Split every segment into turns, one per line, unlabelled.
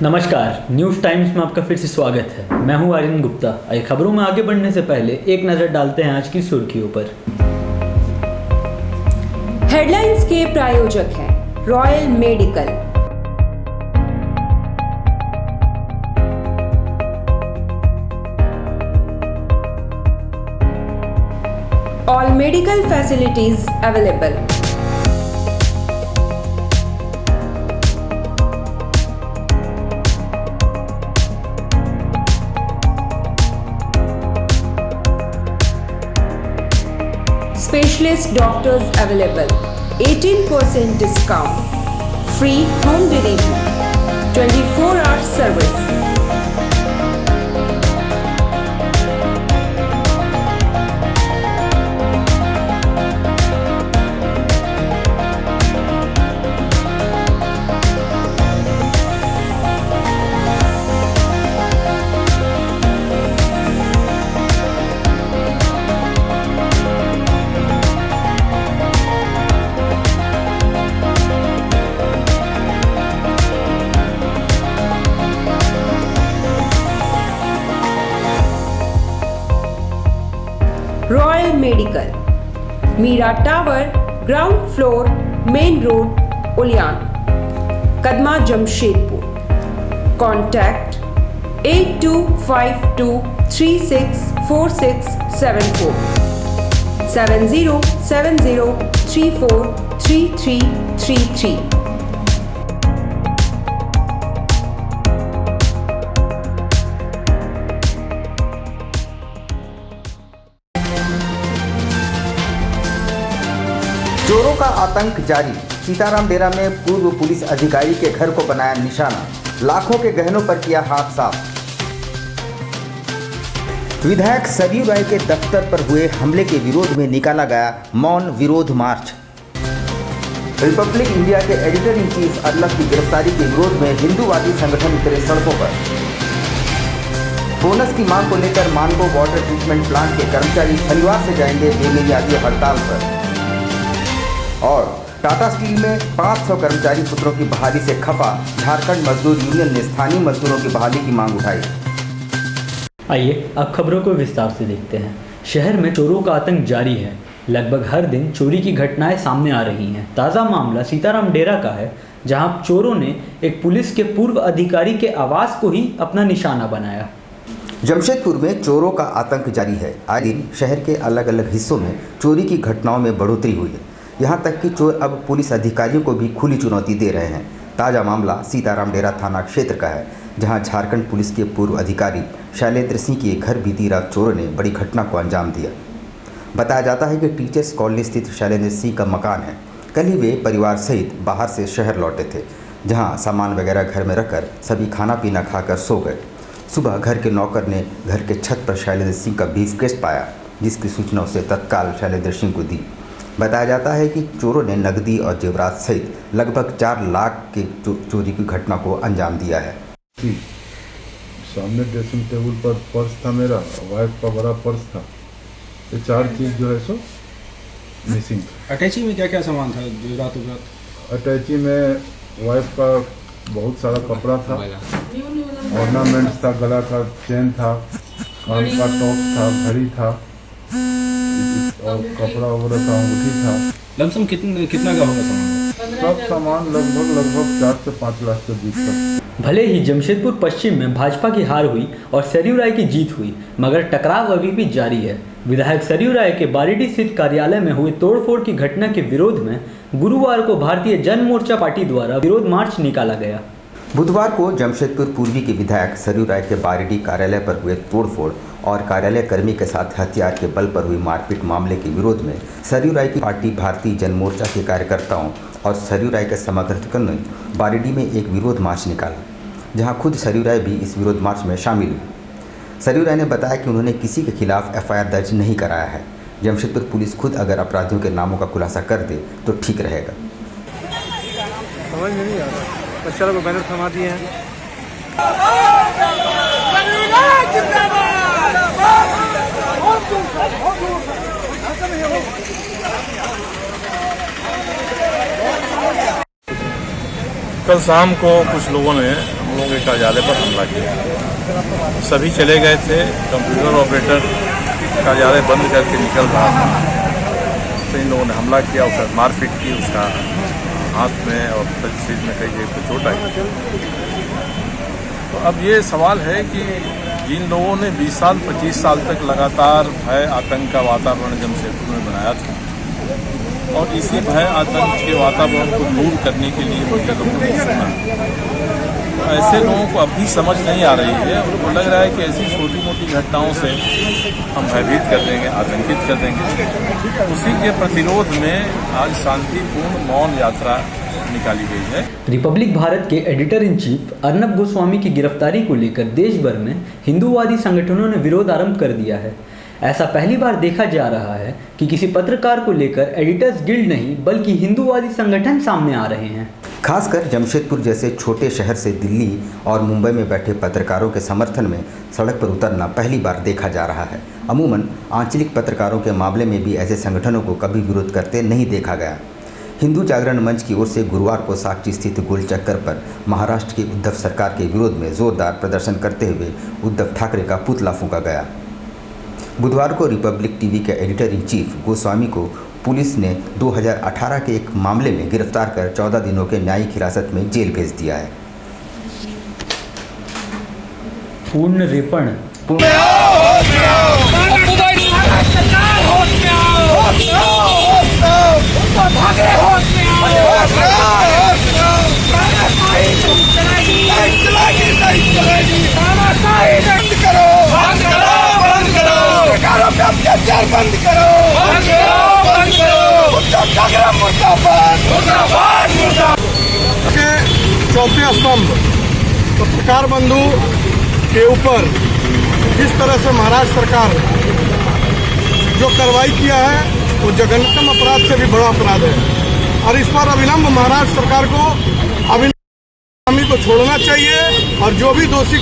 नमस्कार, news times में आपका फिर से स्वागत है। मैं हूं आर्यन गुप्ता। आइए खबरों में आगे बढ़ने से पहले एक नज़र डालते हैं आज की सुर्खियों पर।
हेडलाइंस के प्रायोजक हैं royal medical. All medical facilities available. Specialist doctors available. 18% discount. Free home delivery. 24-hour service. Royal medical, Meera tower, ground floor, main road, Uliyan, Kadma, Jamshedpur. Contact 8252364674 7070343333।
चोरों का आतंक जारी। सीताराम डेरा में पूर्व पुलिस अधिकारी के घर को बनाया निशाना, लाखों के गहनों पर किया हाथ साफ। विधायक सरयू राय के दफ्तर पर हुए हमले के विरोध में निकाला गया मौन विरोध मार्च। रिपब्लिक इंडिया के एडिटर इन चीफ अरलब की गिरफ्तारी के विरोध में हिंदूवादी संगठन उतरे सड़कों पर। बोनस की मांग को लेकर मानगो वाटर ट्रीटमेंट प्लांट के कर्मचारी शनिवार से जाएंगे बेमियादी हड़ताल पर। और टाटा स्टील में 500 कर्मचारी पुत्रों की बहाली से खफा झारखंड मजदूर यूनियन ने स्थानीय मजदूरों की बहाली की मांग उठाई।
आइए अब खबरों को विस्तार से देखते हैं। शहर में चोरों का आतंक जारी है। लगभग हर दिन चोरी की घटनाएं सामने आ रही हैं। ताज़ा मामला सीताराम डेरा का है, जहां चोरों ने एक पुलिस के पूर्व अधिकारी के आवास को ही अपना निशाना बनाया।
जमशेदपुर में चोरों का आतंक जारी है। आए दिन शहर के अलग अलग हिस्सों में चोरी की घटनाओं में बढ़ोतरी हुई है। यहाँ तक कि चोर अब पुलिस अधिकारियों को भी खुली चुनौती दे रहे हैं। ताज़ा मामला सीताराम डेरा थाना क्षेत्र का है, जहाँ झारखंड पुलिस के पूर्व अधिकारी शैलेंद्र सिंह के घर बीती रात चोरों ने बड़ी घटना को अंजाम दिया। बताया जाता है कि टीचर्स कॉलोनी स्थित शैलेंद्र सिंह का मकान है। कल ही वे परिवार सहित बाहर से शहर लौटे थे, जहाँ सामान वगैरह घर में रखकर सभी खाना पीना खाकर सो गए। सुबह घर के नौकर ने घर के छत पर शैलेंद्र सिंह का ब्रीफकेस पाया, जिसकी सूचना उसे तत्काल शैलेंद्र सिंह को दी। बताया जाता है कि चोरों ने नकदी और जेवरात सहित लगभग 4 लाख के चोरी की घटना को अंजाम दिया है।
सामने ड्रेसिंग टेबल पर पर्स था, मेरा वाइफ का बड़ा पर्स था। ये 4 चीज़ जो है सो मिसिंग था।
अटैची में क्या क्या सामान था रात?
अटैची में वाइफ का बहुत सारा कपड़ा था, ऑर्नामेंट्स था, गला का चेन था, कान का टॉप था, घड़ी था और कपड़ा वगैरह था, अंगूठी था।
लमसम कितना का होगा सामान?
सब सामान लगभग 4 से 5 लाख के बीच का।
भले ही जमशेदपुर पश्चिम में भाजपा की हार हुई और सरयू राय की जीत हुई, मगर टकराव अभी भी जारी है। विधायक सरयू राय के बारीडीह स्थित कार्यालय में हुए तोड़फोड़ की घटना के विरोध में गुरुवार को भारतीय जन मोर्चा पार्टी द्वारा विरोध मार्च निकाला गया।
बुधवार को जमशेदपुर पूर्वी के विधायक सरयू राय के बारीडीह कार्यालय पर हुए तोड़फोड़ और कार्यालय कर्मी के साथ हथियार के बल पर हुई मारपीट मामले के विरोध में सरयू राय की पार्टी भारतीय जन मोर्चा के कार्यकर्ताओं और सरयू राय के समर्थकों ने बारीडीह में एक विरोध मार्च निकाला, जहां खुद सरयू राय भी इस विरोध मार्च में शामिल हुई। सरयू राय ने बताया कि उन्होंने किसी के खिलाफ एफआईआर दर्ज नहीं कराया है। जमशेदपुर पुलिस खुद अगर अपराधियों के नामों का खुलासा कर दे तो ठीक रहेगा।
समझ में नहीं आ रहा, बच्चा लोग बैनर थमा दिए हैं।
कल शाम को कुछ लोगों ने हम लोगों के कार्यालय पर हमला किया। सभी चले गए थे, कंप्यूटर ऑपरेटर कार्यालय बंद करके निकल रहा था, तो इन लोगों ने हमला किया, उसका मारपीट की, उसका हाथ में और शरीर में कई जगह पर चोट आई। तो अब ये सवाल है कि जिन लोगों ने 20 साल 25 साल तक लगातार भय आतंक का वातावरण जमशेदपुर में बनाया था और इसी भय आतंक के वातावरण को दूर करने के लिए मुझे लोगों ने सुना, तो ऐसे लोगों को अब भी समझ नहीं आ रही है। उनको लग रहा है कि ऐसी छोटी मोटी घटनाओं से हम भयभीत कर देंगे, आतंकित कर देंगे। उसी के प्रतिरोध में आज शांतिपूर्ण मौन यात्रा निकाली गई है।
रिपब्लिक भारत के editor in chief Arnab Goswami की गिरफ्तारी को लेकर देश भर में हिंदूवादी संगठनों ने विरोध आरंभ कर दिया है। ऐसा पहली बार देखा जा रहा है कि किसी पत्रकार को लेकर एडिटर्स गिल्ड नहीं बल्कि हिंदूवादी संगठन सामने आ रहे हैं।
खासकर जमशेदपुर जैसे छोटे शहर से दिल्ली और मुंबई में बैठे पत्रकारों के समर्थन में सड़क पर उतरना पहली बार देखा जा रहा है। अमूमन आंचलिक पत्रकारों के मामले में भी ऐसे संगठनों को कभी विरोध करते नहीं देखा गया। हिंदू जागरण मंच की ओर से गुरुवार को साकची स्थित गोल चक्कर पर महाराष्ट्र की उद्धव सरकार के विरोध में जोरदार प्रदर्शन करते हुए उद्धव ठाकरे का पुतला फूंका गया। बुधवार को रिपब्लिक टीवी के एडिटर इन चीफ गोस्वामी को पुलिस ने 2018 के एक मामले में गिरफ्तार कर 14 दिनों के न्यायिक हिरासत में जेल भेज दिया है।
पूर्ण रिपण
चौथे स्तंभ पत्रकार बंधु के ऊपर जिस तरह से महाराष्ट्र सरकार जो कार्रवाई किया है वो जघन्यतम अपराध से भी बड़ा अपराध है और इस पर अविलंब महाराष्ट्र सरकार को अविलंब को छोड़ना चाहिए और जो भी दोषी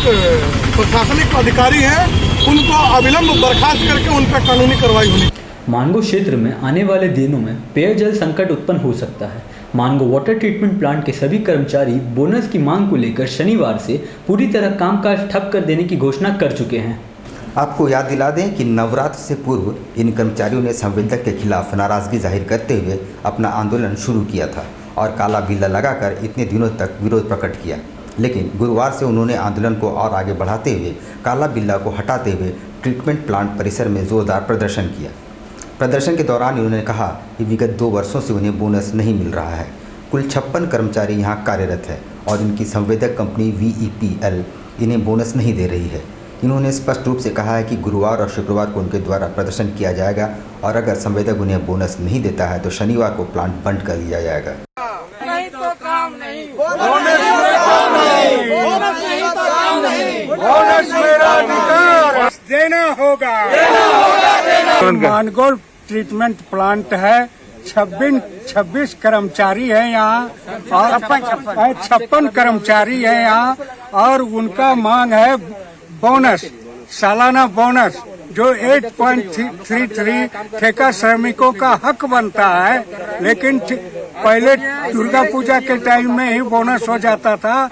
प्रशासनिक अधिकारी हैं उनको अविलंब बर्खास्त करके उन पर कानूनी कार्रवाई होनी।
मानगो क्षेत्र में आने वाले दिनों में पेयजल संकट उत्पन्न हो सकता है। मानगो वाटर ट्रीटमेंट प्लांट के सभी कर्मचारी बोनस की मांग को लेकर शनिवार से पूरी तरह कामकाज ठप कर देने की घोषणा कर चुके हैं।
आपको याद दिला दें कि नवरात्र से पूर्व इन कर्मचारियों ने संवेदक के खिलाफ नाराजगी जाहिर करते हुए अपना आंदोलन शुरू किया था और काला बिल्ला लगाकर इतने दिनों तक विरोध प्रकट किया, लेकिन गुरुवार से उन्होंने आंदोलन को और आगे बढ़ाते हुए काला बिल्ला को हटाते हुए ट्रीटमेंट प्लांट परिसर में जोरदार प्रदर्शन किया। प्रदर्शन के दौरान उन्होंने कहा कि विगत 2 वर्षों से उन्हें बोनस नहीं मिल रहा है। कुल 56 कर्मचारी यहां कार्यरत है और इनकी संवेदक कंपनी VEPL इन्हें बोनस नहीं दे रही है। इन्होंने स्पष्ट रूप से कहा है कि गुरुवार और शुक्रवार को उनके द्वारा प्रदर्शन किया जाएगा और अगर संवेदक उन्हें बोनस नहीं देता है तो शनिवार को प्लांट बंद कर दिया जाएगा।
नहीं तो काम नहीं,
देना होगा। मानगो ट्रीटमेंट प्लांट है, 26 कर्मचारी है यहाँ और 56 कर्मचारी है यहाँ और उनका मांग है बोनस, सालाना बोनस जो 8.33 ठेका श्रमिकों का हक बनता है, लेकिन पहले दुर्गा पूजा के टाइम में ही बोनस हो जाता था।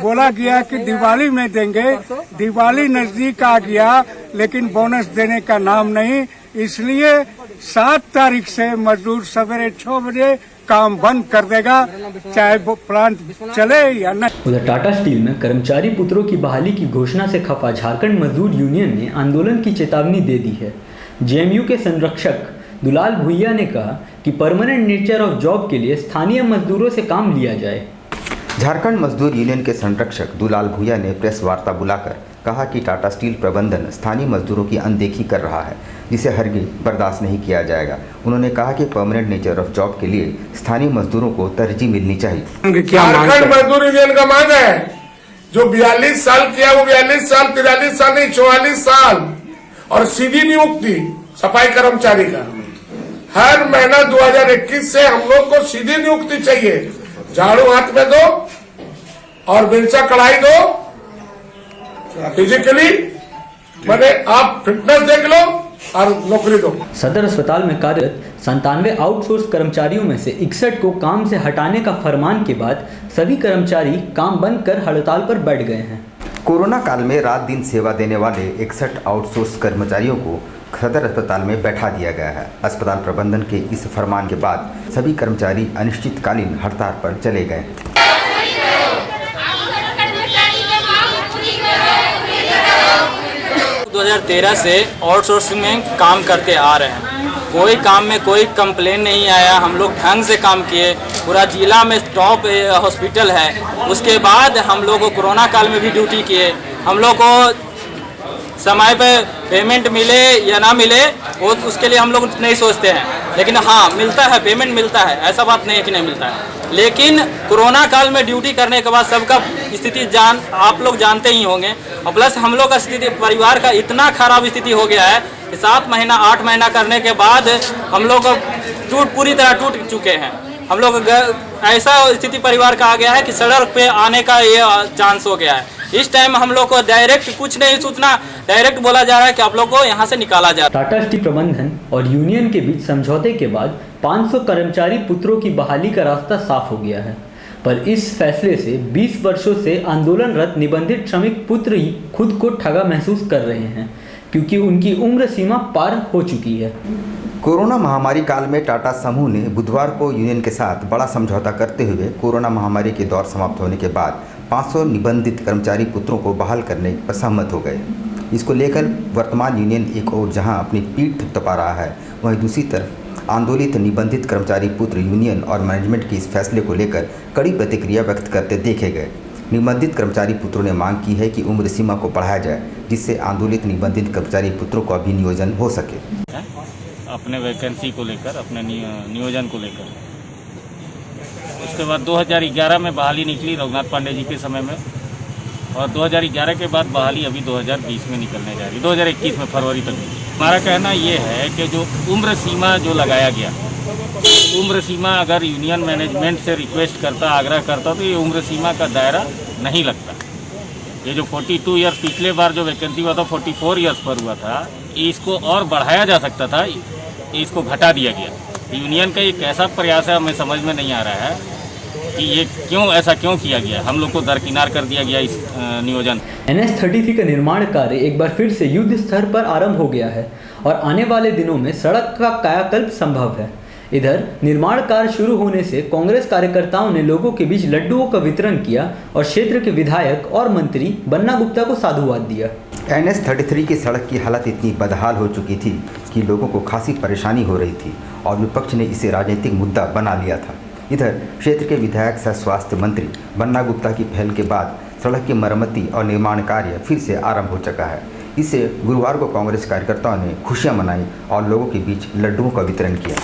बोला गया कि दिवाली में देंगे, दिवाली नजदीक आ गया लेकिन बोनस देने का नाम नहीं, इसलिए 7 तारीख से मजदूर सवेरे 6 बजे काम बंद कर देगा, चाहे वो प्लांट चले या नहीं।
उधर टाटा स्टील में कर्मचारी पुत्रों की बहाली की घोषणा से खफा झारखंड मजदूर यूनियन ने आंदोलन की चेतावनी दे दी है। JMU के संरक्षक दुलाल भुइया ने कहा कि परमानेंट नेचर ऑफ जॉब के लिए स्थानीय मजदूरों से काम लिया जाए।
झारखंड मजदूर यूनियन के संरक्षक दुलाल भुइया ने प्रेस वार्ता बुलाकर कहा कि टाटा स्टील प्रबंधन स्थानीय मजदूरों की अनदेखी कर रहा है, जिसे हरगिज बर्दाश्त नहीं किया जाएगा। उन्होंने कहा कि परमानेंट नेचर ऑफ जॉब के लिए स्थानीय मजदूरों को तरजीह मिलनी चाहिए।
झारखंड मजदूर यूनियन का मांग है जो 42 साल किया वो 42 साल 43 साल नहीं 44 साल और सीधी नियुक्ति सफाई कर्मचारी का हर महीना 2021 से हम लोग को सीधी नियुक्ति चाहिए। झाड़ू हाथ में दो और मिर्चा कढ़ाई दो, फिजिकली मैंने आप फिटनेस देख लो, और नौकरी दो।
सदर अस्पताल में कार्यरत 97 आउटसोर्स कर्मचारियों में से 61 को काम से हटाने का फरमान के बाद सभी कर्मचारी काम बंद कर हड़ताल पर बैठ गए हैं।
कोरोना काल में रात दिन सेवा देने वाले 61 आउटसोर्स कर्मचारियों को सदर अस्पताल में बैठा दिया गया है। अस्पताल प्रबंधन के इस फरमान के बाद सभी कर्मचारी अनिश्चितकालीन हड़ताल पर चले गए।
2013 से आउटसोर्सिंग में काम करते आ रहे हैं। कोई काम में कोई कंप्लेन नहीं आया। हम लोग ढंग से काम किए। पूरा जिला में टॉप हॉस्पिटल है। उसके बाद हम लोग कोरोना काल में भी ड्यूटी किए। हम लोग को समय पे पेमेंट मिले या ना मिले वो उसके लिए हम लोग नहीं सोचते हैं, लेकिन हाँ मिलता है, पेमेंट मिलता है, ऐसा बात नहीं है कि नहीं मिलता है। लेकिन कोरोना काल में ड्यूटी करने के बाद सबका स्थिति आप लोग जानते ही होंगे। और प्लस हम लोग का स्थिति परिवार का इतना खराब स्थिति हो गया है कि 7 महीना 8 महीना करने के बाद हम लोग पूरी तरह टूट चुके हैं। हम लोग ऐसा स्थिति परिवार का आ गया है कि सड़क पे आने का ये चांस हो गया है। इस टाइम हम लोग को डायरेक्ट कुछ नहीं सूचना, डायरेक्ट बोला जा रहा है कि आप लोग को यहाँ से निकाला जा रहा है।
टाटा स्टील प्रबंधन और यूनियन के बीच समझौते के बाद 500 कर्मचारी पुत्रों की बहाली का रास्ता साफ हो गया है। पर इस फैसले से 20 वर्षों से आंदोलनरत निबंधित श्रमिक पुत्र ही खुद को ठगा महसूस कर रहे हैं, क्योंकि उनकी उम्र सीमा पार हो चुकी है।
कोरोना महामारी काल में टाटा समूह ने बुधवार को यूनियन के साथ बड़ा समझौता करते हुए कोरोना महामारी के दौर समाप्त होने के बाद 500 निबंधित कर्मचारी पुत्रों को बहाल करने पर सहमत हो गए। इसको लेकर वर्तमान यूनियन एक ओर जहां अपनी पीठ थपथपा रहा है, वहीं दूसरी तरफ आंदोलित निबंधित कर्मचारी पुत्र यूनियन और मैनेजमेंट के इस फैसले को लेकर कड़ी प्रतिक्रिया व्यक्त करते देखे गए। निबंधित कर्मचारी पुत्रों ने मांग की है कि उम्र सीमा को बढ़ाया जाए, जिससे आंदोलित निबंधित कर्मचारी पुत्रों का भी नियोजन हो सके।
अपने वैकेंसी को लेकर, अपने नियोजन को लेकर। उसके बाद 2011 में बहाली निकली रघुनाथ पांडे जी के समय में, और 2011 के बाद बहाली अभी 2020 में निकलने जा रही, 2021 में फरवरी तक। हमारा कहना ये है कि जो उम्र सीमा जो लगाया गया, उम्र सीमा अगर यूनियन मैनेजमेंट से रिक्वेस्ट करता, आग्रह करता, तो ये उम्र सीमा का दायरा नहीं लगता। ये जो 42 ईयर्स पिछले बार जो वैकेंसी हुआ था 44 ईयर्स पर हुआ था, इसको और बढ़ाया जा सकता था, इसको घटा दिया गया। यूनियन का एक ऐसा प्रयास है, हमें समझ में नहीं आ रहा है कि ये ऐसा क्यों किया गया। हम लोग को दरकिनार कर दिया गया इस नियोजन।
NH33 का निर्माण कार्य एक बार फिर से युद्ध स्तर पर आरंभ हो गया है और आने वाले दिनों में सड़क का कायाकल्प संभव है। इधर निर्माण कार्य शुरू होने से कांग्रेस कार्यकर्ताओं ने लोगों के बीच लड्डुओं का वितरण किया और क्षेत्र के विधायक और मंत्री बन्ना गुप्ता को साधुवाद दिया।
NH33 की सड़क की हालत इतनी बदहाल हो चुकी थी कि लोगों को खासी परेशानी हो रही थी और विपक्ष ने इसे राजनीतिक मुद्दा बना लिया था। इधर क्षेत्र के विधायक सह स्वास्थ्य मंत्री बन्ना गुप्ता की पहल के बाद सड़क की मरम्मती और निर्माण कार्य फिर से आरंभ हो चुका है। इससे गुरुवार को कांग्रेस कार्यकर्ताओं ने खुशियां मनाई और लोगों के बीच लड्डुओं का वितरण किया।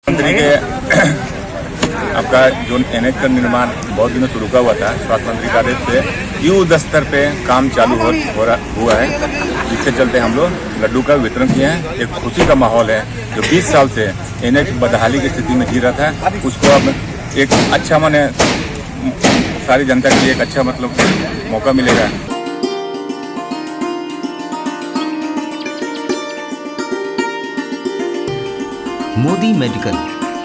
मंत्री के आपका जो NH का निर्माण बहुत दिनों से रुका हुआ था, स्वास्थ्य मंत्री का आदेश से युद्ध स्तर पे काम चालू हुआ है, जिसके चलते हम लोग लड्डू का वितरण किए हैं। एक खुशी का माहौल है। जो 20 साल से NH बदहाली की स्थिति में जी रहा था, उसको अब एक अच्छा माने सारी जनता के लिए एक अच्छा मौका मिलेगा।
Modi medical,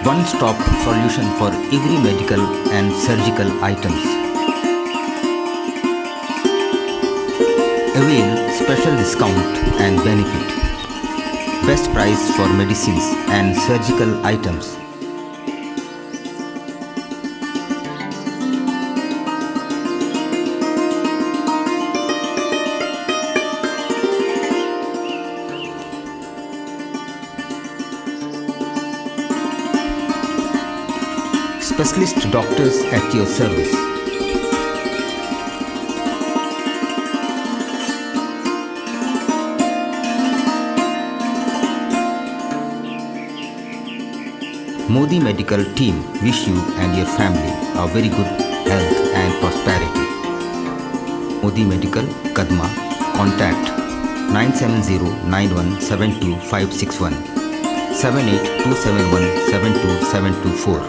one stop solution for every medical and surgical items. Avail special discount and benefit. Best price for medicines and surgical items. Specialist doctors at your service. Modi Medical team wish you and your family a very good health and prosperity. Modi Medical, Kadma. Contact 97091725561. 7827172724।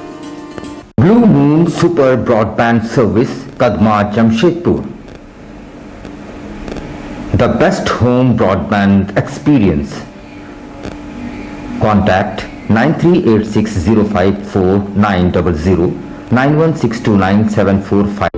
Blue moon super broadband service, Kadma, Jamshedpur. The best home broadband experience. Contact 9386054900 91629745।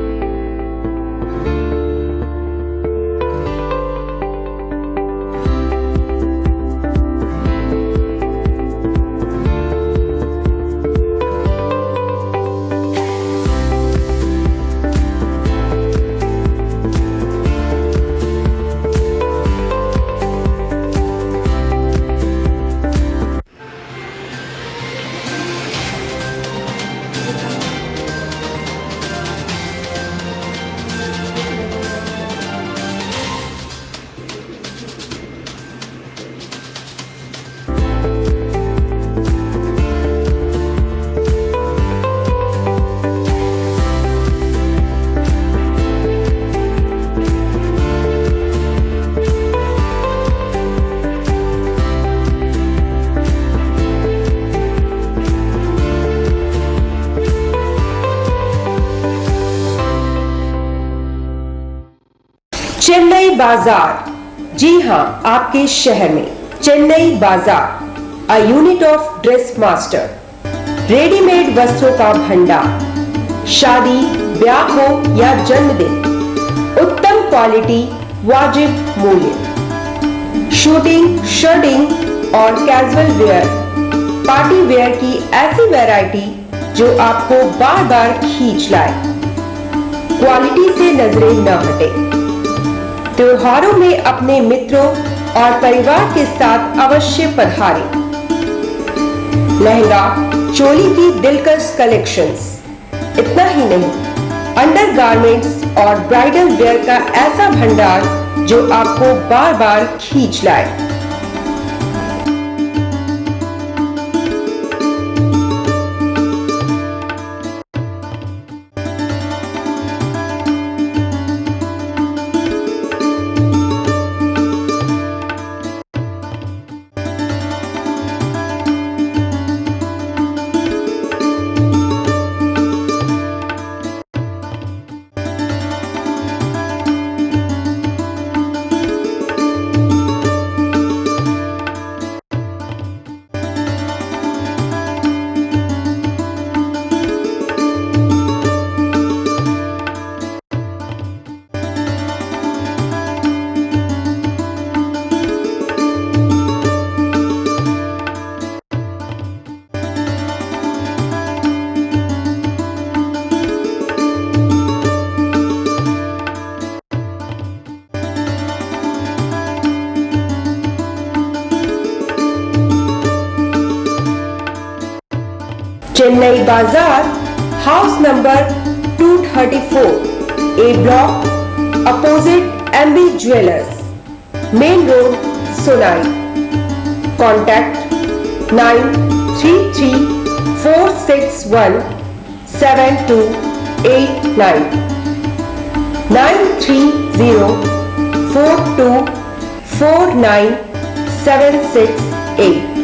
Chennai बाजार, जी हां, आपके शहर में चेन्नई बाजार, a unit of dress master, readymade वस्त्रों का भंडार। शादी, ब्याह हो या जन्मदिन, उत्तम क्वालिटी, वाजिब मूल्य। शूटिंग, शर्टिंग और कैजुअल वेयर, पार्टी वेयर की ऐसी वैरायटी जो आपको बार बार खींच लाए, क्वालिटी से नजरें न हटे। त्योहारों में अपने मित्रों और परिवार के साथ अवश्य पधारें। लहंगा, चोली की दिलकश कलेक्शंस। इतना ही नहीं, अंडरगारमेंट्स और ब्राइडल वेयर का ऐसा भंडार जो आपको बार बार खींच लाए। चेन्नई बाजार, house number 234, A block, opposite MB jewellers, main road, Sonai. Contact 9334617289 9304249768।